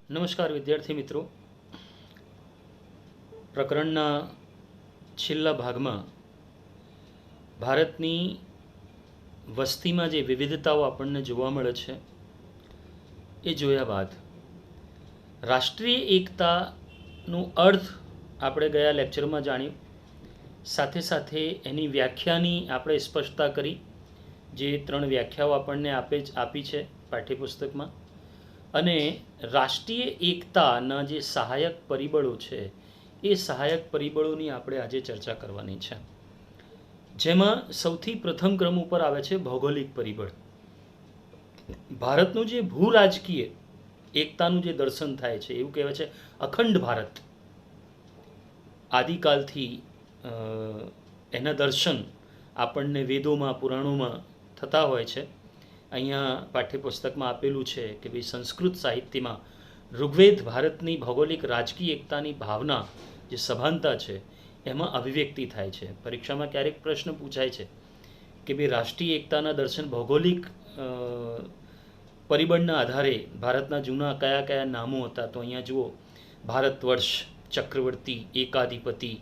નમસ્કાર વિદ્યાર્થી મિત્રો. પ્રકરણના છેલ્લા ભાગમાં ભારતની વસ્તીમાં જે વિવિધતાઓ આપણને જોવા મળે છે એ જોયા બાદ રાષ્ટ્રીય એકતાનો અર્થ આપણે ગયા લેક્ચરમાં જાણ્યું. સાથે સાથે એની વ્યાખ્યાની આપણે સ્પષ્ટતા કરી. જે 3 વ્યાખ્યાઓ આપણને આપી છે પાઠ્યપુસ્તકમાં. અને રાષ્ટ્રીય એકતાના જે સહાયક પરિબળો છે એ સહાયક પરિબળોની આપણે આજે ચર્ચા કરવાની છે. જેમાં સૌથી પ્રથમ ક્રમ ઉપર આવે છે ભૌગોલિક પરિબળ. ભારતનું જે ભૂ રાજકીય એકતાનું જે દર્શન થાય છે એવું કહેવાય છે અખંડ ભારત. આદિકાલથી એના દર્શન આપણને વેદોમાં પુરાણોમાં થતા હોય છે. અહીંયા પાઠ્યપુસ્તકમાં આપેલું છે કે ભાઈ સંસ્કૃત સાહિત્યમાં ઋગ્વેદ ભારતની ભૌગોલિક રાજકીય એકતાની ભાવના જે સભાનતા છે એમાં અભિવ્યક્તિ થાય છે. પરીક્ષામાં ક્યારેક પ્રશ્ન પૂછાય છે કે ભાઈ રાષ્ટ્રીય એકતાના દર્શન ભૌગોલિક પરિબળના આધારે ભારતના જૂના કયા કયા નામો હતા. તો અહીંયા જુઓ, ભારત વર્ષ, ચક્રવર્તી, એકાધિપતિ,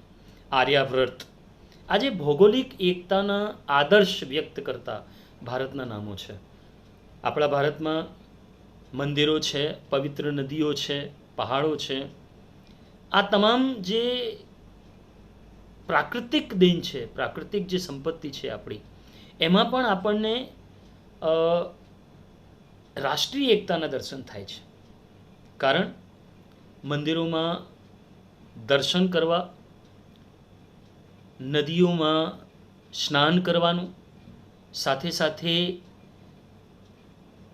આર્યાવ્રત. આ જે ભૌગોલિક એકતાના આદર્શ વ્યક્ત કરતા ભારતના નામો છે. આપણા ભારતમાં મંદિરો છે, પવિત્ર નદીઓ છે, પહાડો છે. આ તમામ જે પ્રાકૃતિક દેન છે, પ્રાકૃતિક જે સંપત્તિ છે આપણી, એમાં પણ આપણને રાષ્ટ્રીય એકતાના દર્શન થાય છે. કારણ મંદિરોમાં દર્શન કરવા, નદીઓમાં સ્નાન કરવાનું, સાથે સાથે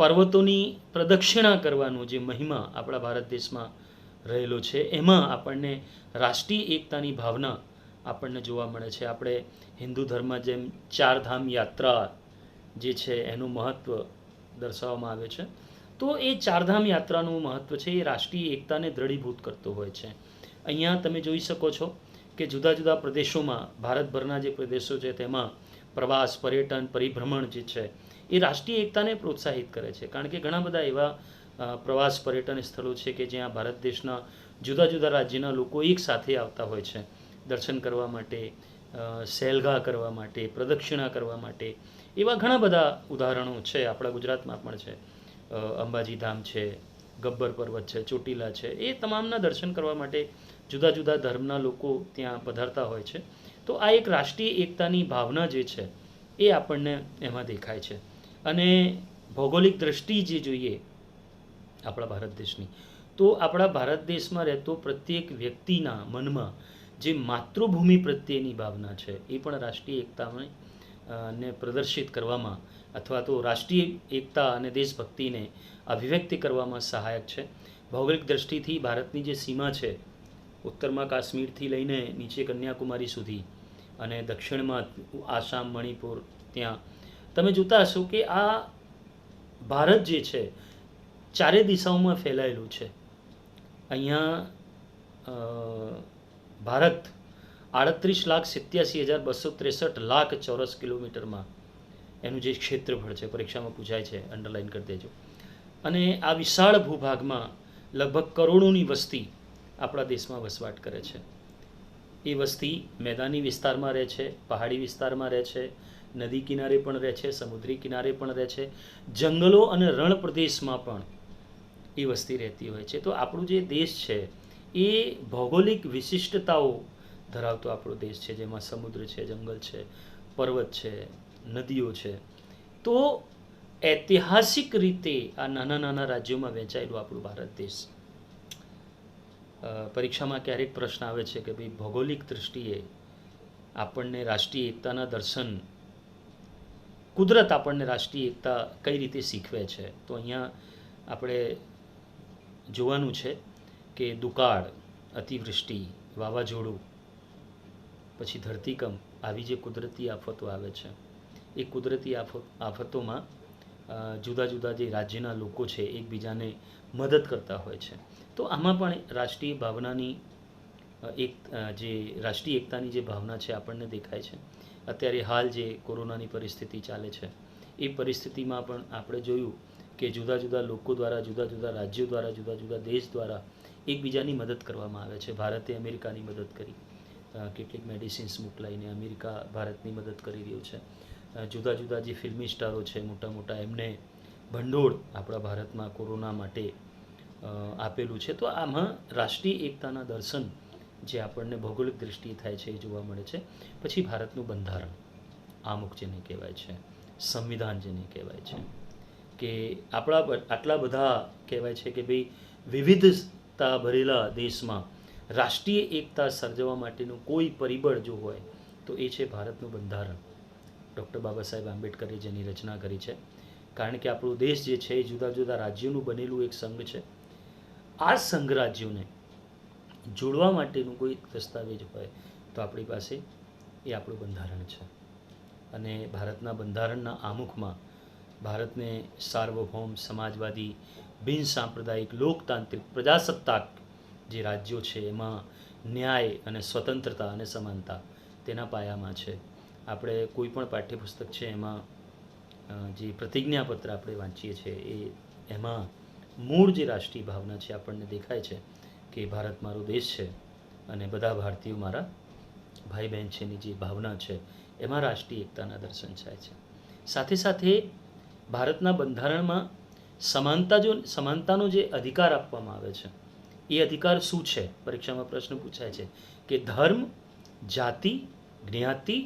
પર્વતોની પ્રદક્ષિણા કરવાનો જે મહિમા આપણા ભારત દેશમાં રહેલો છે એમાં આપણને રાષ્ટ્રીય એકતાની ભાવના આપણને જોવા મળે છે. આપણે હિન્દુ ધર્મમાં જેમ 4 ધામ યાત્રા જે છે એનું મહત્ત્વ દર્શાવવામાં આવે છે, તો એ 4 ધામ યાત્રાનું મહત્ત્વ છે એ રાષ્ટ્રીય એકતાને દ્રઢીભૂત કરતો હોય છે. અહીંયા તમે જોઈ શકો છો કે જુદા જુદા પ્રદેશોમાં, ભારતભરના જે પ્રદેશો છે તેમાં પ્રવાસ, પર્યટન, પરિભ્રમણ જે છે એ રાષ્ટ્રીય એકતાને પ્રોત્સાહિત કરે છે. કારણ કે ઘણા બધા એવા પ્રવાસ પર્યટન સ્થળો છે કે જ્યાં ભારત દેશના જુદા જુદા રાજ્યના લોકો એક સાથે આવતા હોય છે દર્શન કરવા માટે, સહેલગાહ કરવા માટે, પ્રદક્ષિણા કરવા માટે. એવા ઘણા બધા ઉદાહરણો છે. આપણા ગુજરાતમાં પણ છે. અંબાજી ધામ છે, ગબ્બર પર્વત છે, ચોટીલા છે. એ તમામના દર્શન કરવા માટે જુદા જુદા ધર્મના લોકો ત્યાં પધારતા હોય છે. તો આ એક રાષ્ટ્રીય એકતાની ભાવના જે છે એ આપણને એમાં દેખાય છે. અને ભૌગોલિક દ્રષ્ટિ જે જોઈએ આપણા ભારત દેશની, તો આપણા ભારત દેશમાં રહેતો પ્રત્યેક વ્યક્તિના મનમાં જે માતૃભૂમિ પ્રત્યેની ભાવના છે એ પણ રાષ્ટ્રીય એકતાને ને પ્રદર્શિત કરવામાં અથવા તો રાષ્ટ્રીય એકતા અને દેશભક્તિને અભિવ્યક્તિ કરવામાં સહાયક છે. ભૌગોલિક દ્રષ્ટિથી ભારતની જે સીમા છે, ઉત્તરમાં કાશ્મીરથી લઈને નીચે કન્યાકુમારી સુધી અને દક્ષિણમાં આસામ, મણિપુર, ત્યાં તમે જોતા હશો કે આ ભારત જે છે 4 દિશાઓમાં ફેલાયેલું છે. અહીંયા ભારત 38,87,263 ચોરસ કિલોમીટરમાં એનું જે ક્ષેત્રફળ છે, પરીક્ષામાં પૂછાય છે, અંડરલાઇન કરી દેજો. અને આ વિશાળ ભૂભાગમાં લગભગ કરોડોની વસ્તી આપણા દેશમાં વસવાટ કરે છે. એ વસ્તી મેદાની વિસ્તારમાં રહે છે, પહાડી વિસ્તારમાં રહે છે, નદી કિનારે પણ રહે છે, સમુદ્રી કિનારે પણ રહે છે, જંગલો અને રણ પ્રદેશમાં પણ એ વસ્તી રહેતી હોય છે. તો આપણું જે દેશ છે એ ભૌગોલિક વિશિષ્ટતાઓ ધરાવતો આપણો દેશ છે, જેમાં સમુદ્ર છે, જંગલ છે, પર્વત છે, નદીઓ છે. તો ઐતિહાસિક રીતે આ નાના નાના રાજ્યોમાં વહેંચાયેલું આપણું ભારત દેશ. પરીક્ષામાં ક્યારેક પ્રશ્ન આવે છે કે ભાઈ ભૌગોલિક દૃષ્ટિએ આપણને રાષ્ટ્રીય એકતાના દર્શન, કુદરત આપણને રાષ્ટ્રીય એકતા કઈ રીતે શીખવે છે. તો અહીંયા આપણે જોવાનું છે કે દુકાળ, અતિવૃષ્ટિ, વાવાઝોડું, પછી ધરતીકંપ, આવી જે કુદરતી આફતો આવે છે એ કુદરતી આફતોમાં જુદા જુદા જે રાજ્યના લોકો છે એકબીજાને મદદ કરતા હોય છે. તો આમાં પણ રાષ્ટ્રીય ભાવનાની જે રાષ્ટ્રીય એકતાની જે ભાવના છે આપણને દેખાય છે. અત્યારે હાલ જે કોરોનાની પરિસ્થિતિ ચાલે છે એ પરિસ્થિતિમાં પણ આપણે જોયું કે જુદા જુદા લોકો દ્વારા, જુદા જુદા રાજ્યો દ્વારા, જુદા જુદા દેશ દ્વારા એકબીજાની મદદ કરવામાં આવે છે. ભારતે અમેરિકાની મદદ કરી, કેટલીક મેડિસિન્સ મોકલાઈને અમેરિકા ભારતની મદદ કરી રહ્યું છે. જુદા જુદા જે ફિલ્મી સ્ટારો છે મોટા મોટા, એમને ભંડોળ આપણા ભારતમાં કોરોના માટે આપેલું છે. તો આમાં રાષ્ટ્રીય એકતાના દર્શન જે આપણને ભૌગોલિક દૃષ્ટિએ થાય છે એ જોવા મળે છે. પછી ભારતનું બંધારણ, આમુખ જેને કહેવાય છે, સંવિધાન જેને કહેવાય છે, કે આપણા આટલા બધા કહેવાય છે કે ભાઈ વિવિધતા ભરેલા દેશમાં રાષ્ટ્રીય એકતા સર્જવા માટેનું કોઈ પરિબળ જો હોય તો એ છે ભારતનું બંધારણ. ડૉક્ટર બાબા સાહેબ આંબેડકરે જેની રચના કરી છે. કારણ કે આપણો દેશ જે છે એ જુદા જુદા રાજ્યોનું બનેલું એક સંઘ છે. આ સંઘ રાજ્યોને જોડવા માટેનું કોઈ દસ્તાવેજ હોય તો આપણી પાસે એ આપણું બંધારણ છે. અને ભારતના બંધારણના આમુખમાં ભારતને સાર્વભૌમ, સમાજવાદી, બિન સાંપ્રદાયિક, લોકતાંત્રિક, પ્રજાસત્તાક જે રાજ્યો છે એમાં ન્યાય અને સ્વતંત્રતા અને સમાનતા તેના પાયામાં છે. આપણે કોઈ પણ પાઠ્યપુસ્તક છે એમાં જે પ્રતિજ્ઞાપત્ર આપણે વાંચીએ છીએ એમાં મૂળ જે રાષ્ટ્રીય ભાવના છે આપણને દેખાય છે કે ભારત મારો દેશ છે અને બધા ભારતીયો મારા ભાઈ બહેન છેની જે ભાવના છે એમાં રાષ્ટ્રીય એકતાના દર્શન થાય છે. સાથે સાથે ભારતના બંધારણમાં સમાનતાનો જે અધિકાર આપવામાં આવે છે એ અધિકાર શું છે? પરીક્ષામાં પ્રશ્ન પૂછાય છે કે ધર્મ, જાતિ, જ્ઞાતિ,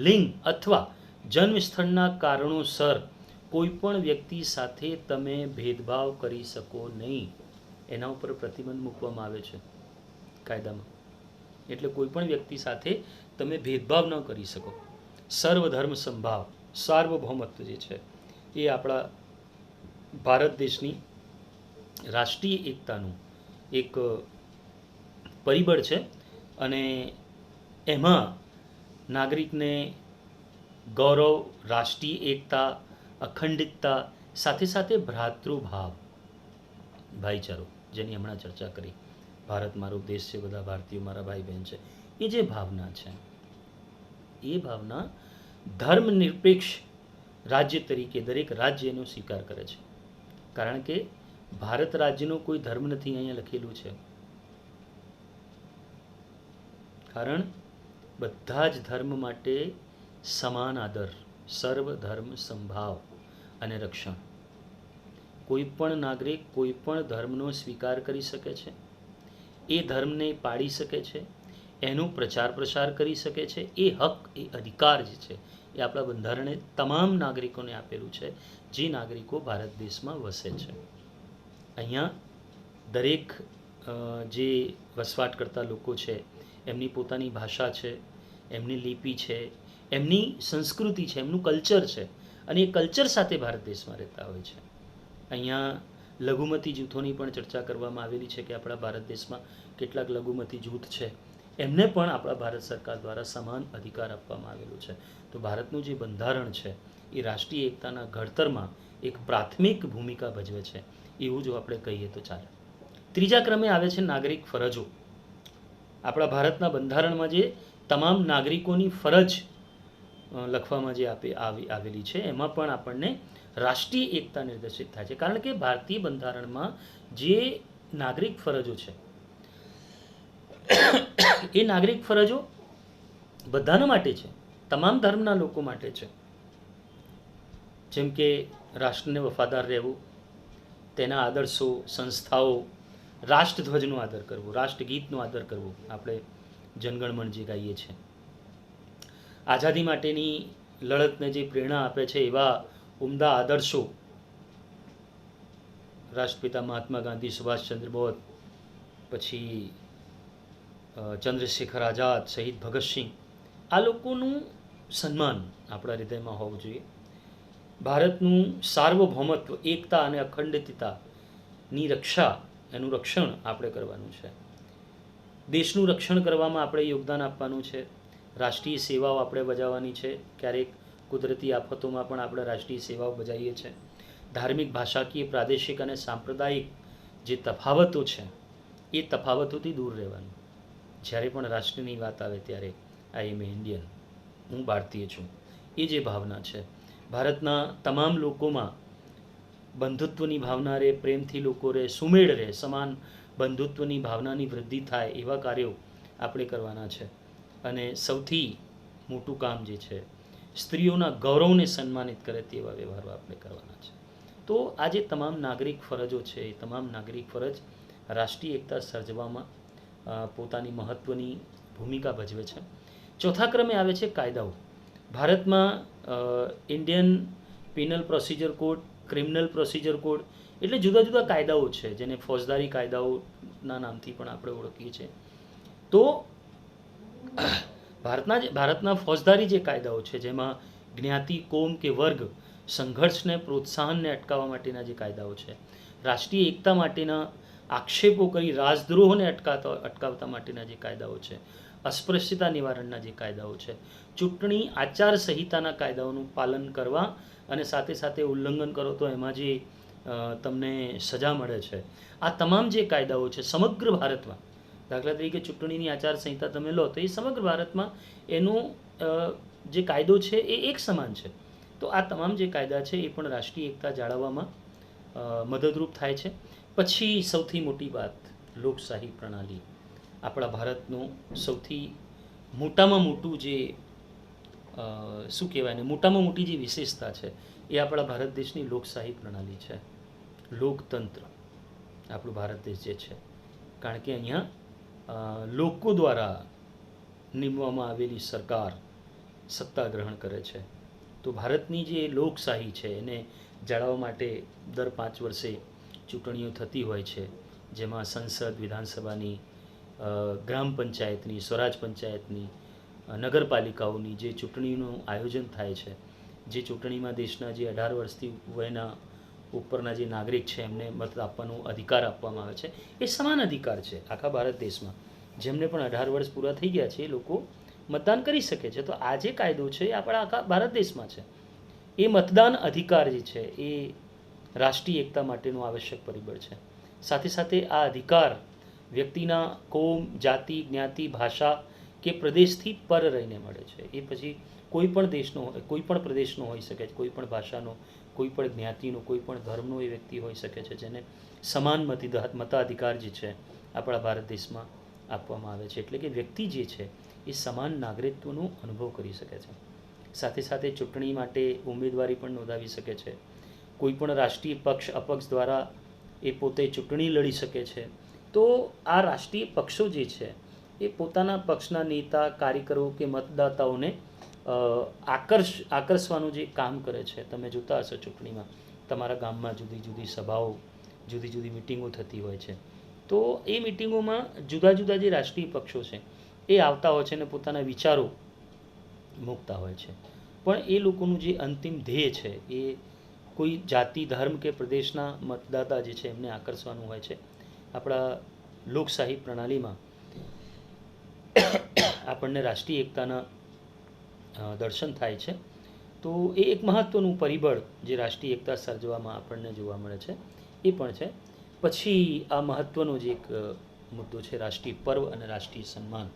લિંગ અથવા જન્મસ્થળના કારણોસર કોઈ પણ વ્યક્તિ સાથે તમે ભેદભાવ કરી શકો નહીં, એના ઉપર પ્રતિબંધ મૂકવામાં આવે છે કાયદામાં. એટલે કોઈ પણ વ્યક્તિ સાથે તમે ભેદભાવ ન કરી શકો. સર્વધર્મ સંભાવ, સાર્વભૌમત્વ જે છે એ આપણા ભારત દેશની રાષ્ટ્રીય એકતાનું એક પરિબળ છે. અને એમાં નાગરિકને ગૌરવ, રાષ્ટ્રીય એકતા, અખંડિતતા, સાથે સાથે ભ્રાતૃભાવ, ભાઈચારો, જેની હમણાં ચર્ચા કરી, ભારત મારો દેશ છે, બધા ભારતીયો મારા ભાઈ બહેન છે, એ જે ભાવના છે એ ભાવના ધર્મનિરપેક્ષ રાજ્ય તરીકે દરેક રાજ્ય એનો સ્વીકાર કરે છે. કારણ કે ભારત રાજ્યનો કોઈ ધર્મ નથી અહીંયા લખેલું છે. કારણ બધા જ ધર્મ માટે સમાન આદર, સર્વ ધર્મ સંભાવ અને રક્ષણ. કોઈ પણ નાગરિક કોઈ પણ ધર્મનો સ્વીકાર કરી શકે છે, એ ધર્મને પાળી શકે છે, એનો પ્રચાર પ્રસાર કરી શકે છે. એ હક, એ અધિકાર જે છે એ આપણા બંધારણે તમામ નાગરિકોને આપેલું છે જે નાગરિકો ભારત દેશમાં વસે છે. અહીંયા દરેક જે વસવાટ કરતા લોકો છે એમની પોતાની ભાષા છે, એમની લિપિ છે, એમની સંસ્કૃતિ છે, એમનું કલ્ચર છે, અને એ કલ્ચર સાથે ભારત દેશમાં રહેતા હોય છે. અહીંયા લઘુમતી જૂથોની પણ ચર્ચા કરવામાં આવેલી છે કે આપણા ભારત દેશમાં કેટલાક લઘુમતી જૂથ છે, એમને પણ આપણા ભારત સરકાર દ્વારા સમાન અધિકાર આપવામાં આવેલો છે. તો ભારતનું જે બંધારણ છે એ રાષ્ટ્રીય એકતાના ઘડતરમાં એક પ્રાથમિક ભૂમિકા ભજવે છે, એવું જો આપણે કહીએ તો ચાલે. ત્રીજા ક્રમે આવે છે નાગરિક ફરજો. આપણા ભારતના બંધારણમાં જે તમામ નાગરિકોની ફરજ લખવામાં જે આવેલી છે એમાં પણ આપણને રાષ્ટ્રીય એકતા નિર્દેશિત થાય છે. કારણ કે ભારતીય બંધારણમાં જે નાગરિક ફરજો છે એ નાગરિક ફરજો બધાના માટે છે, તમામ ધર્મના લોકો માટે છે. જેમ કે રાષ્ટ્રને વફાદાર રહેવું, તેના આદર્શો, સંસ્થાઓ, રાષ્ટ્રધ્વજનો આદર કરવો, રાષ્ટ્રગીતનો આદર કરવો, આપણે જનગણમણ જે ગાઈએ છીએ, આઝાદી માટેની લડતને જે પ્રેરણા આપે છે એવા ઉમદા આદર્શો રાષ્ટ્રપિતા મહાત્મા ગાંધી, સુભાષચંદ્ર બોઝ, પછી ચંદ્રશેખર આઝાદ, શહીદ ભગતસિંહ, આ લોકોનું સન્માન આપણા હૃદયમાં હોવું જોઈએ. ભારતનું સાર્વભૌમત્વ, એકતા અને અખંડિતતાની રક્ષા, એનું રક્ષણ આપણે કરવાનું છે. દેશનું રક્ષણ કરવામાં આપણે યોગદાન આપવાનું છે. રાષ્ટ્રીય સેવાઓ આપણે બજાવવાની છે. ક્યારેક કુદરતી આફતોમાં પણ આપણે રાષ્ટ્રીય સેવાઓ બજાવીએ છીએ. ધાર્મિક, ભાષાકીય, પ્રાદેશિક અને સાંપ્રદાયિક જે તફાવતો છે એ તફાવતોથી દૂર રહેવાનું. જ્યારે પણ રાષ્ટ્રની વાત આવે ત્યારે આઈ એમ ઇન્ડિયન, હું ભારતીય છું, એ જે ભાવના છે ભારતના તમામ લોકોમાં બંધુત્વની ભાવના રહે, પ્રેમથી લોકો રહે, સુમેળ રહે, સમાન બંધુત્વની ભાવનાની વૃદ્ધિ થાય એવા કાર્યો આપણે કરવાના છે. અને સૌથી મોટું કામ જે છે, સ્ત્રીઓના ગૌરવને સન્માનિત કરે તેવા વ્યવહારો આપણે કરવાના છે. તો આ જે તમામ નાગરિક ફરજો છે, એ તમામ નાગરિક ફરજ રાષ્ટ્રીય એકતા સર્જવામાં પોતાની મહત્ત્વની ભૂમિકા ભજવે છે. ચોથા ક્રમે આવે છે કાયદાઓ. ભારતમાં Indian penal procedure code, criminal procedure code એટલે જુદા જુદા કાયદાઓ છે, જેને ફોજદારી કાયદાઓના નામથી પણ આપણે ઓળખીએ છીએ. તો ભારતના ફોજદારી જે કાયદાઓ છે, જેમાં જ્ઞાતિ, કોમ કે વર્ગ સંઘર્ષને, પ્રોત્સાહનને અટકાવવા માટેના જે કાયદાઓ છે, રાષ્ટ્રીય એકતા માટેના આક્ષેપો કરી રાજદ્રોહોને અટકાવતા માટેના જે કાયદાઓ છે, અસ્પૃશ્યતા નિવારણના જે કાયદાઓ છે, ચૂંટણી આચાર સંહિતાના કાયદાઓનું પાલન કરવા અને સાથે સાથે ઉલ્લંઘન કરો તો એમાં જે તમને સજા મળે છે, આ તમામ જે કાયદાઓ છે સમગ્ર ભારતમાં, દાખલા તરીકે ચૂંટણીની આચાર સંહિતા તમે લો તો એ સમગ્ર ભારતમાં એનો જે કાયદો છે એ એક સમાન છે. તો આ તમામ જે કાયદા છે એ પણ રાષ્ટ્રીય એકતા જાળવવામાં મદદરૂપ થાય છે. પછી સૌથી મોટી વાત, લોકશાહી પ્રણાલી. આપણા ભારતનું સૌથી મોટામાં મોટું જે શું કહેવાય ને, મોટામાં મોટી જે વિશેષતા છે એ આપણા ભારત દેશની લોકશાહી પ્રણાલી છે, લોકતંત્ર આપણું ભારત દેશ જે છે. કારણ કે અહીંયા લોકો દ્વારા નીમવામાં આવેલી સરકાર સત્તા ગ્રહણ કરે છે. તો ભારતની જે લોકશાહી છે એને જાળવવા માટે દર 5 વર્ષે ચૂંટણીઓ થતી હોય છે, જેમાં સંસદ, વિધાનસભાની, ગ્રામ પંચાયતની, સ્વરાજ પંચાયતની, નગરપાલિકાઓની જે ચૂંટણીનું આયોજન થાય છે, જે ચૂંટણીમાં દેશના જે 18 વર્ષથી વયના ઉપરના જે નાગરિક છે એમને મત આપવાનો અધિકાર આપવામાં આવે છે. એ સમાન અધિકાર છે આખા ભારત દેશમાં. જેમને પણ 18 વર્ષ પૂરા થઈ ગયા છે એ લોકો મતદાન કરી શકે છે. તો આ જે કાયદો છે એ આપણા આખા ભારત દેશમાં છે. એ મતદાન અધિકાર જે છે એ રાષ્ટ્રીય એકતા માટેનું આવશ્યક પરિબળ છે. સાથે સાથે આ અધિકાર વ્યક્તિના કોમ, જાતિ, જ્ઞાતિ, ભાષા કે પ્રદેશથી પર રહીને મળે છે. એ પછી કોઈ પણ દેશનો, કોઈ પણ પ્રદેશનો હોઈ શકે છે, કોઈ પણ ભાષાનો, કોઈ પણ જ્ઞાતિનો, કોઈ પણ ધર્મનો એ વ્યક્તિ હોઈ શકે છે, જેને સમાન મતાધિકાર જે છે આપણા ભારત દેશમાં આપવામાં આવે છે. એટલે કે વ્યક્તિ જે છે એ સમાન નાગરિકત્વનો અનુભવ કરી શકે છે. સાથે સાથે ચૂંટણી માટે ઉમેદવારી પણ નોંધાવી શકે છે. કોઈ પણ રાષ્ટ્રીય પક્ષ, અપક્ષ દ્વારા એ પોતે ચૂંટણી લડી શકે છે. તો આ રાષ્ટ્રીય પક્ષો જે છે એ પોતાના પક્ષના નેતા, કાર્યકરો કે મતદાતાઓને આકર્ષવાનું જે કામ કરે છે. તમે જોતા હશો ચૂંટણીમાં તમારા ગામમાં જુદી જુદી સભાઓ, જુદી જુદી મિટિંગો થતી હોય છે. તો એ મિટિંગોમાં જુદા જુદા જે રાષ્ટ્રીય પક્ષો છે એ આવતા હોય છે અને પોતાના વિચારો મૂકતા હોય છે. પણ એ લોકોનું જે અંતિમ ધ્યેય છે એ કોઈ જાતિ, ધર્મ કે પ્રદેશના મતદાતા જે છે એમને આકર્ષવાનું હોય છે. આપણા લોકશાહી પ્રણાલીમાં આપણને રાષ્ટ્રીય એકતાના દર્શન થાય છે. તો એ એક મહત્ત્વનું પરિબળ જે રાષ્ટ્રીય એકતા સર્જવામાં આપણને જોવા મળે છે એ પણ છે. પછી આ મહત્ત્વનો જે એક મુદ્દો છે રાષ્ટ્રીય પર્વ અને રાષ્ટ્રીય સન્માન.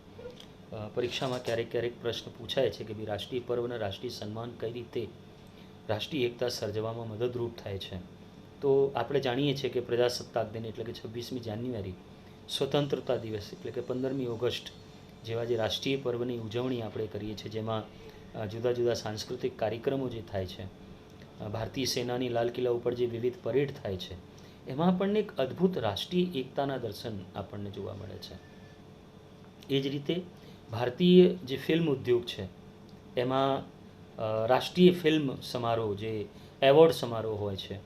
પરીક્ષામાં ક્યારેક પ્રશ્ન પૂછાય છે કે ભાઈ રાષ્ટ્રીય પર્વ અને રાષ્ટ્રીય સન્માન કઈ રીતે રાષ્ટ્રીય એકતા સર્જવામાં મદદરૂપ થાય છે. તો આપણે જાણીએ છીએ કે પ્રજાસત્તાક દિન એટલે કે 26મી જાન્યુઆરી, સ્વતંત્રતા દિવસ એટલે કે 15મી ઓગસ્ટ જેવા જે રાષ્ટ્રીય પર્વની ઉજવણી આપણે કરીએ છીએ, જેમાં જુદા જુદા સાંસ્કૃતિક કાર્યક્રમો જે થાય છે, ભારતીય સેનાની લાલ કિલ્લા ઉપર જે વિવિધ પરેડ થાય છે, એમાં આપણને એક અદ્ભુત રાષ્ટ્રીય એકતાના દર્શન આપણને જોવા મળે છે. એ જ રીતે ભારતીય જે ફિલ્મ ઉદ્યોગ છે એમાં રાષ્ટ્રીય ફિલ્મ સમારોહ, જે એવોર્ડ સમારોહ હોય છે,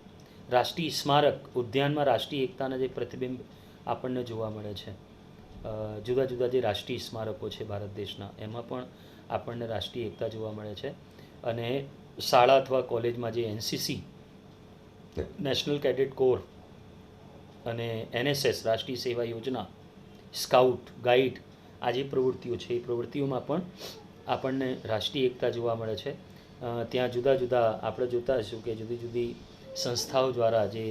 રાષ્ટ્રીય સ્મારક ઉદ્યાનમાં રાષ્ટ્રીય એકતાના જે પ્રતિબિંબ આપણને જોવા મળે છે. જુદા જુદા જે રાષ્ટ્રીય સ્મારકો છે ભારત દેશના, એમાં પણ આપણને રાષ્ટ્રીય એકતા જોવા મળે છે. અને શાળા અથવા કોલેજમાં જે એનસીસી, નેશનલ કેડેટ કોર, અને એનએસએસ, રાષ્ટ્રીય સેવા યોજના, સ્કાઉટ, ગાઈડ, આ જે પ્રવૃત્તિઓ છે એ પ્રવૃત્તિઓમાં પણ આપણને રાષ્ટ્રીય એકતા જોવા મળે છે. ત્યાં જુદા જુદા આપણે જોતા હશું કે જુદી જુદી સંસ્થાઓ દ્વારા જે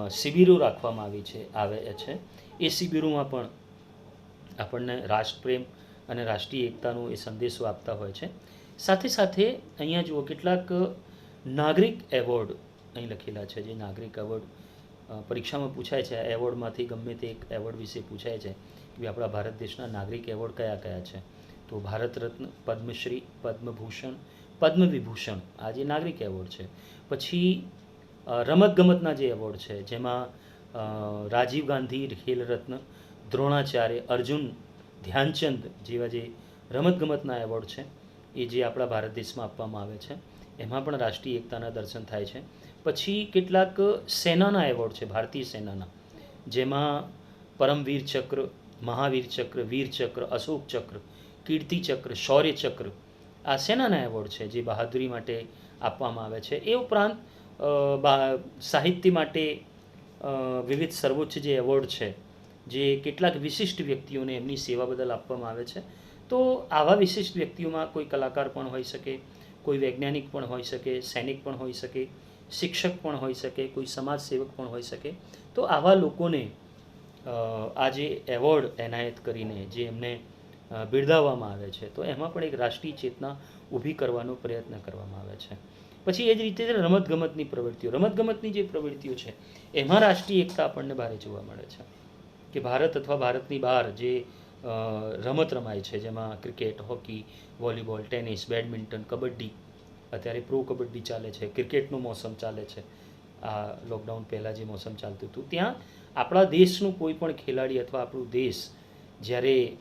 શિબિરો રાખવામાં આવે છે, એ શિબિરોમાં પણ આપણને રાષ્ટ્રપ્રેમ અને રાષ્ટ્રીય એકતાનો એ સંદેશો આપતા હોય છે. સાથે સાથે અહીંયા જુઓ કેટલાક નાગરિક એવોર્ડ અહીં લખેલા છે, જે નાગરિક એવોર્ડ પરીક્ષામાં પૂછાય છે. આ એવોર્ડમાંથી ગમે તે એક એવોર્ડ વિશે પૂછાય છે કે આપણા ભારત દેશના નાગરિક એવોર્ડ કયા કયા છે. તો ભારત રત્ન, પદ્મશ્રી, પદ્મભૂષણ, પદ્મવિભૂષણ આ જે નાગરિક એવોર્ડ છે. પછી રમતગમતના જે એવોર્ડ છે, જેમાં રાજીવ ગાંધી ખેલ રત્ન, દ્રોણાચાર્ય, અર્જુન, ધ્યાનચંદ જેવા જે રમતગમતના એવોર્ડ છે એ જે આપણા ભારત દેશમાં આપવામાં આવે છે, એમાં પણ રાષ્ટ્રીય એકતાના દર્શન થાય છે. પછી કેટલાક સેનાના એવોર્ડ છે, ભારતીય સેનાના, જેમાં પરમવીર ચક્ર, મહાવીર ચક્ર, વીર ચક્ર, અશોક ચક્ર, કીર્તિ ચક્ર, શૌર્ય ચક્ર આ સેનાના એવોર્ડ છે જે બહાદુરી માટે આપવામાં આવે છે. એ ઉપરાંત સાહિત્ય માટે વિવિધ સર્વોચ્ચ જે એવોર્ડ છે જે કેટલાક વિશિષ્ટ વ્યક્તિઓને એમની સેવા બદલ આપવામાં આવે છે. તો આવા વિશિષ્ટ વ્યક્તિઓમાં કોઈ કલાકાર પણ હોઈ શકે, કોઈ વૈજ્ઞાનિક પણ હોઈ શકે, સૈનિક પણ હોઈ શકે, શિક્ષક પણ હોઈ શકે, કોઈ સમાજ સેવક પણ હોઈ શકે. તો આવા લોકોને આ જે એવોર્ડ એનાયત કરીને જે એમને બિરદાવવામાં આવે છે, તો એમાં પણ એક રાષ્ટ્રીય ચેતના ઊભી કરવાનો પ્રયત્ન કરવામાં આવે છે. પછી એ જ રીતે રમતગમતની પ્રવૃત્તિઓ, રમતગમતની જે પ્રવૃત્તિઓ છે એમાં રાષ્ટ્રીય એકતા આપણને ભારે જોવા મળે છે કે ભારત અથવા ભારતની બહાર જે રમત રમાય છે, જેમાં cricket, hockey, volleyball, tennis, badminton, kabaddi, અત્યારે પ્રો કબડ્ડી ચાલે છે, ક્રિકેટનો મોસમ ચાલે છે, આ લોકડાઉન પહેલાં જે મોસમ ચાલતું હતું, ત્યાં આપણા દેશનું કોઈ પણ ખેલાડી અથવા આપણું દેશ જ્યારે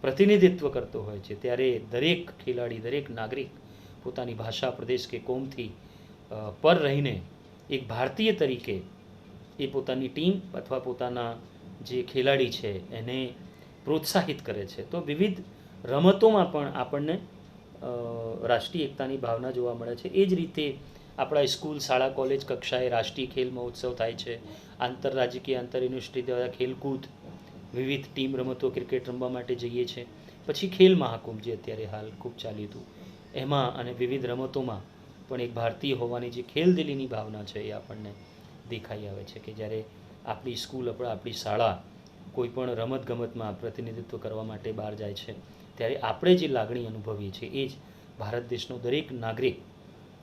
પ્રતિનિધિત્વ કરતો હોય છે ત્યારે દરેક ખેલાડી, દરેક નાગરિક પોતાની ભાષા, પ્રદેશ કે કોમથી પર રહીને એક ભારતીય તરીકે એ પોતાની ટીમ અથવા પોતાના જે ખેલાડી છે એને પ્રોત્સાહિત કરે છે. તો વિવિધ રમતોમાં પણ આપણને રાષ્ટ્રીય એકતાની ભાવના જોવા મળે છે. એ જ રીતે આપણા સ્કૂલ, શાળા, કોલેજ કક્ષાએ રાષ્ટ્રીય ખેલ મહોત્સવ થાય છે. આંતરરાજકીય, આંતર યુનિવર્સિટી દ્વારા ખેલકૂદ, વિવિધ ટીમ રમતો, ક્રિકેટ રમવા માટે જઈએ છીએ. પછી ખેલ મહાકુંભ જે અત્યારે હાલ ખૂબ ચાલ્યું હતું, એમાં અને વિવિધ રમતોમાં પણ એક ભારતીય હોવાની જે ખેલદિલીની ભાવના છે એ આપણને દેખાઈ આવે છે કે જ્યારે આપણી સ્કૂલ અથવા આપણી શાળા કોઈ પણ રમતગમતમાં પ્રતિનિધિત્વ કરવા માટે બહાર જાય છે ત્યારે આપણે જે લાગણી અનુભવીએ છીએ એ જ ભારત દેશનો દરેક નાગરિક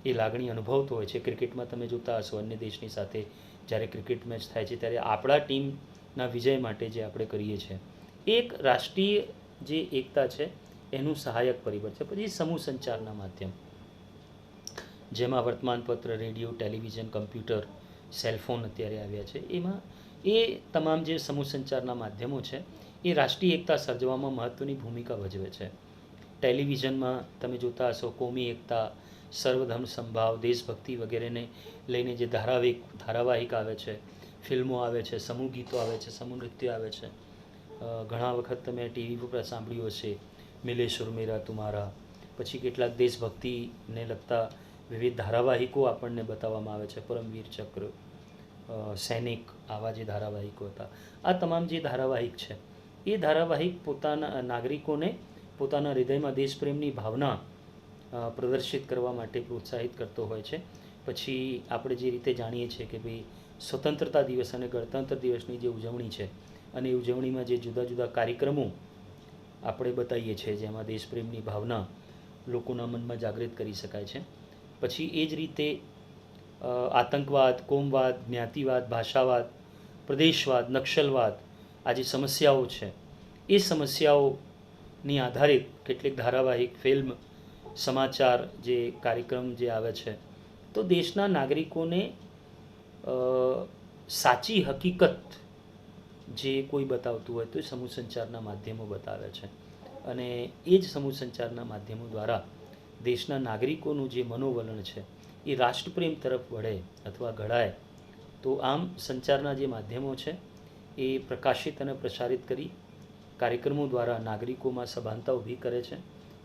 એ લાગણી અનુભવતો હોય છે. ક્રિકેટમાં તમે જોતા હશો, અન્ય દેશની સાથે જ્યારે ક્રિકેટ મેચ થાય છે ત્યારે આપણા ટીમના વિજય માટે જે આપણે કરીએ છીએ એક રાષ્ટ્રીય જે એકતા છે એનું સહાયક પરિબળ છે. પછી સમૂહ સંચારના માધ્યમ, જેમાં વર્તમાનપત્ર, રેડિયો, ટેલિવિઝન, કમ્પ્યુટર, સેલફોન અત્યારે આવ્યા છે, એમાં એ તમામ જે સમૂહ સંચારના માધ્યમો છે એ રાષ્ટ્રીય એકતા સર્જવામાં મહત્ત્વની ભૂમિકા ભજવે છે. ટેલિવિઝનમાં તમે જોતા હશો કોમી એકતા, સર્વધર્મ સંભાવ, દેશભક્તિ વગેરેને લઈને જે ધારાવાહિક આવે છે, ફિલ્મો આવે છે, સમૂહ ગીતો આવે છે, સમૂહ નૃત્ય આવે છે. ઘણા વખત તમે ટીવી પર સાંભળ્યું હશે મિલે સુર મેરા તુમ્હારા. પછી કેટલાક દેશભક્તિને લગતા વિવિધ ધારાવાહિકો આપણને બતાવવામાં આવે છે, પરમવીર ચક્ર, સૈનિક, આવા જે ધારાવાહિકો હતા. આ તમામ જે ધારાવાહિક છે એ ધારાવાહિક પોતાના નાગરિકોને પોતાના હૃદયમાં દેશપ્રેમની ભાવના પ્રદર્શિત કરવા માટે પ્રોત્સાહિત કરતો હોય છે. પછી આપણે જે રીતે જાણીએ છીએ કે ભાઈ સ્વતંત્રતા દિવસ અને ગણતંત્ર દિવસની જે ઉજવણી છે અને એ ઉજવણીમાં જે જુદા જુદા કાર્યક્રમો આપણે બતાવીએ છીએ જેમાં દેશપ્રેમની ભાવના લોકોના મનમાં જાગૃત કરી શકાય છે. પછી એ જ રીતે આતંકવાદ, કોમવાદ, જ્ઞાતિવાદ, ભાષાવાદ, પ્રદેશવાદ, નક્સલવાદ આ જે સમસ્યાઓ છે એ સમસ્યાઓની આધારિત કેટલીક ધારાવાહિક, ફિલ્મ, સમાચાર જે કાર્યક્રમ જે આવે છે, તો દેશના નાગરિકોને સાચી હકીકત જે કોઈ બતાવતું હોય તો એ સમૂહ સંચારના માધ્યમો બતાવે છે. અને એ જ સમૂહ સંચારના માધ્યમો દ્વારા દેશના નાગરિકોનું જે મનોવલણ છે એ રાષ્ટ્રપ્રેમ તરફ વળે અથવા ઘડાય. તો આમ સંચારના જે માધ્યમો છે એ પ્રકાશિત અને પ્રસારિત કરી કાર્યક્રમો દ્વારા નાગરિકોમાં સભાનતા ઊભી કરે છે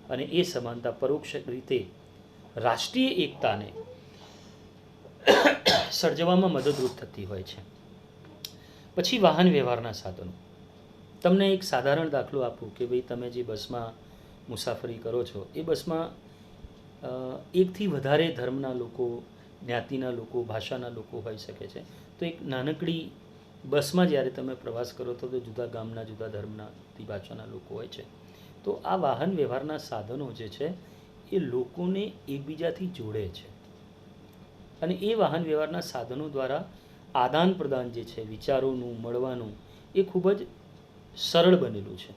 અને એ સભાનતા પરોક્ષ રીતે રાષ્ટ્રીય એકતાને સર્જવામાં મદદરૂપ થતી હોય છે. પછી વાહન વ્યવહારના સાધનો. તમને એક સાધારણ દાખલો આપું કે ભાઈ તમે જે બસમાં મુસાફરી કરો છો એ બસમાં એકથી વધારે ધર્મના લોકો, જ્ઞાતિના લોકો, ભાષાના લોકો હોઈ શકે છે. તો એક નાનકડી બસમાં જ્યારે તમે પ્રવાસ કરો તો જુદા ગામના, જુદા ધર્મના, ભાષાના લોકો હોય છે. તો આ વાહન વ્યવહારના સાધનો જે છે એ લોકોને એકબીજાથી જોડે છે. અને એ વાહન વ્યવહારના સાધનો દ્વારા આદાન પ્રદાન જે છે વિચારોનું મળવાનું એ ખૂબ જ સરળ બનેલું છે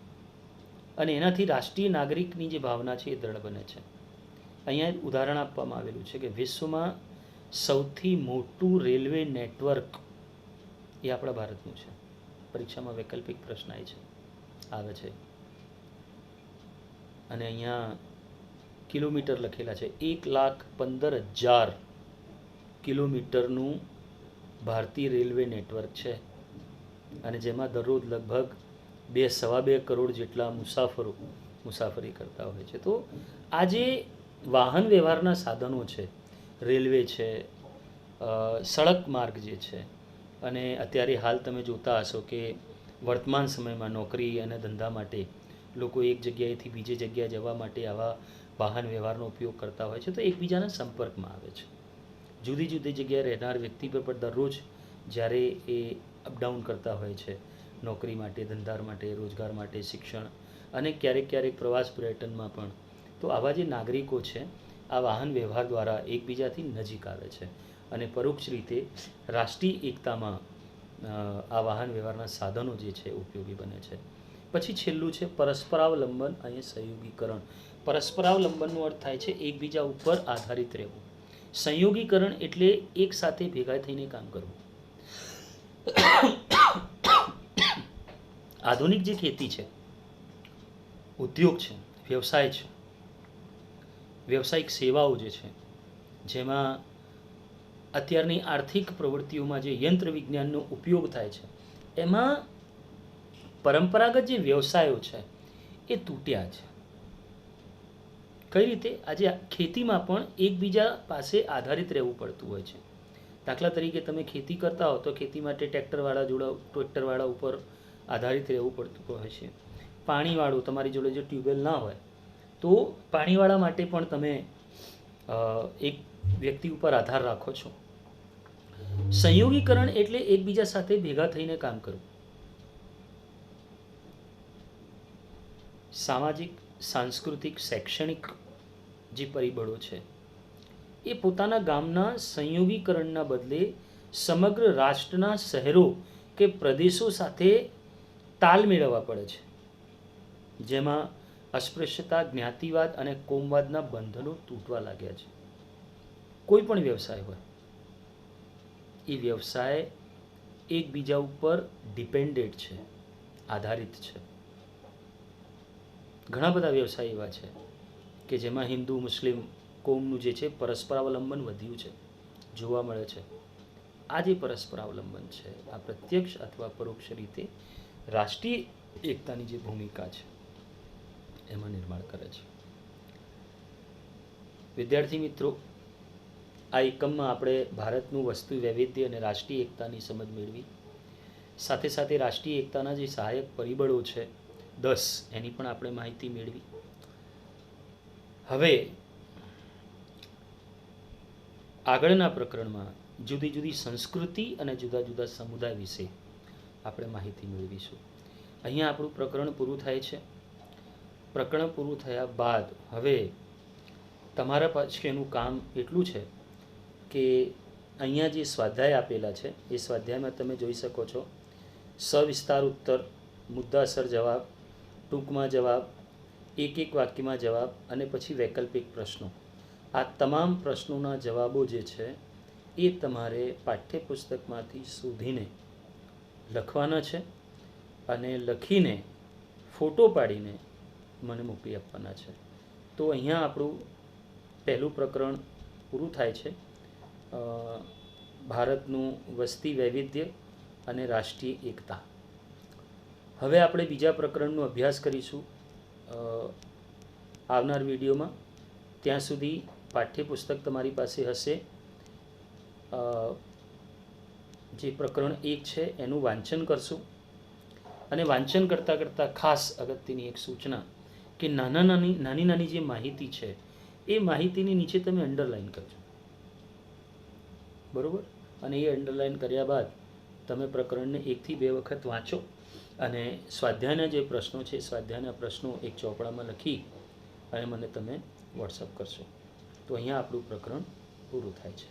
અને એનાથી રાષ્ટ્રીય નાગરિકની જે ભાવના છે એ દ્રઢ બને છે. અહીંયા એક ઉદાહરણ આપવામાં આવેલું છે કે વિશ્વમાં સૌથી મોટું રેલવે નેટવર્ક એ આપણા ભારતનું છે. પરીક્ષામાં વૈકલ્પિક પ્રશ્ન આવે છે અને અહીંયા કિલોમીટર લખેલા છે. 1,15,000 કિલોમીટરનું ભારતીય રેલવે નેટવર્ક છે અને જેમાં દરરોજ લગભગ 2-2.25 કરોડ જેટલા મુસાફરો મુસાફરી કરતા હોય છે. તો આ જે વાહન વ્યવહારના સાધનો છે, રેલવે છે, સડક માર્ગ જે છે, અને અત્યારે હાલ તમે જોતા હશો કે વર્તમાન સમયમાં નોકરી અને ધંધા માટે લોકો એક જગ્યાએથી બીજી જગ્યાએ જવા માટે આવા વાહન વ્યવહારનો ઉપયોગ કરતા હોય છે તો એકબીજાના સંપર્કમાં આવે છે. જુદી જુદી જગ્યાએ રહેનાર વ્યક્તિ પર પણ દરરોજ જ્યારે એ અપડાઉન કરતા હોય છે નોકરી માટે, ધંધા માટે, રોજગાર માટે, શિક્ષણ અને ક્યારેક ક્યારેક પ્રવાસ પર્યટનમાં પણ, તો આવા જે નાગરિકો છે આ વાહન વ્યવહાર દ્વારા એકબીજાથી નજીક આવે છે અને પરોક્ષ રીતે રાષ્ટ્રીય એકતામાં આ વાહન વ્યવહારના સાધનો જે છે ઉપયોગી બને છે. પછી છેલ્લું છે પરસ્પરાવલંબન અને સંયોગીકરણ. પરસ્પરાવલંબનનો અર્થ થાય છે એકબીજા ઉપર આધારિત રહેવું. સંયોગીકરણ એટલે એક સાથે ભેગા થઈને કામ કરવું. આધુનિક જે ખેતી છે, ઉદ્યોગ છે, વ્યવસાય છે, વ્યવસાયિક સેવાઓ જે છે, જેમાં અત્યારની આર્થિક પ્રવૃત્તિઓમાં જે યંત્ર વિજ્ઞાનનો ઉપયોગ થાય છે, એમાં પરંપરાગત જે વ્યવસાયો છે એ તૂટ્યા છે. કઈ રીતે? આજે ખેતીમાં પણ એકબીજા પાસે આધારિત રહેવું પડતું હોય છે. દાખલા તરીકે તમે ખેતી કરતા હો તો ખેતી માટે ટ્રેક્ટરવાળા ઉપર આધારિત રહેવું પડતું હોય છે. પાણીવાળું, તમારી જોડે જો ટ્યુબવેલ ના હોય તો પાણીવાળા માટે પણ તમે એક વ્યક્તિ ઉપર આધાર રાખો છો. સંયોગીકરણ એટલે એકબીજા સાથે ભેગા થઈને કામ કરવું. સામાજિક, સાંસ્કૃતિક, શૈક્ષણિક જે પરિબળો છે એ પોતાના ગામના સંયોગીકરણના બદલે સમગ્ર રાષ્ટ્રના શહેરો કે પ્રદેશો સાથે તાલ મેળવવા પડે છે, જેમાં અસ્પૃશ્યતા, જ્ઞાતિવાદ અને કોમવાદના બંધનો તૂટવા લાગ્યા છે. કોઈ પણ વ્યવસાય હોય એ વ્યવસાય એકબીજા ઉપર ડિપેન્ડેડ છે, આધારિત છે. ઘણા બધા વ્યવસાય એવા છે કે જેમાં હિન્દુ મુસ્લિમ કોમનું જે છે પરસ્પરાવલંબન વધ્યું છે, જોવા મળે છે. આ જે પરસ્પરાવલંબન છે આ પ્રત્યક્ષ અથવા પરોક્ષ રીતે રાષ્ટ્રીય એકતાની જે ભૂમિકા છે એમાં નિર્માણ કરે છે. વિદ્યાર્થી મિત્રો, આ એકમમાં આપણે ભારતનું વસ્તુ વૈવિધ્ય અને રાષ્ટ્રીય એકતાની સમજ મેળવી. સાથે સાથે રાષ્ટ્રીય એકતાના જે સહાયક પરિબળો છે 10 એની પણ આપણે માહિતી મેળવી. હવે આગળના પ્રકરણમાં જુદી જુદી સંસ્કૃતિ અને જુદા જુદા સમુદાય વિશે આપણે માહિતી મેળવીશું. અહીંયા આપણું પ્રકરણ પૂરું થાય છે. પ્રકરણ પૂરું થયા બાદ હવે તમારા પાસેનું કામ એટલું છે કે અહીંયા જે સ્વાધ્યાય આપેલા છે એ સ્વાધ્યાયમાં તમે જોઈ શકો છો સવિસ્તાર ઉત્તર, મુદ્દાસર જવાબ, ટૂંકમાં જવાબ, એક વાક્યમાં જવાબ અને પછી વૈકલ્પિક પ્રશ્નો. આ તમામ પ્રશ્નોના જવાબો જે છે એ તમારે પાઠ્યપુસ્તકમાંથી શોધીને લખવાના છે અને લખીને ફોટો પાડીને મને મોકલી આપવાના છે. તો અહીંયા આપણું પહેલું પ્રકરણ પૂરું થાય છે, ભારતનું વસ્તી વૈવિધ્ય અને રાષ્ટ્રીય એકતા. હવે આપણે બીજા પ્રકરણનો અભ્યાસ કરીશું આવનાર વિડીયોમાં. ત્યાં સુધી પાઠ્યપુસ્તક તમારી પાસે હશે. જે પ્રકરણ 1 છે એનું વાંચન કરશું અને વાંચન કરતાં ખાસ અગત્યની એક સૂચના કે નાની જે માહિતી છે એ માહિતીની નીચે તમે અંડરલાઈન કરજો, બરાબર? અને એ અંડરલાઈન કર્યા બાદ તમે પ્રકરણને 1 થી 2 વખત વાંચો અને સ્વાધ્યાયના જે પ્રશ્નો છે સ્વાધ્યાયના પ્રશ્નો એક ચોપડામાં લખી અને મને તમે વોટ્સઅપ કરશો. તો અહીંયા આપણું પ્રકરણ પૂરું થાય છે.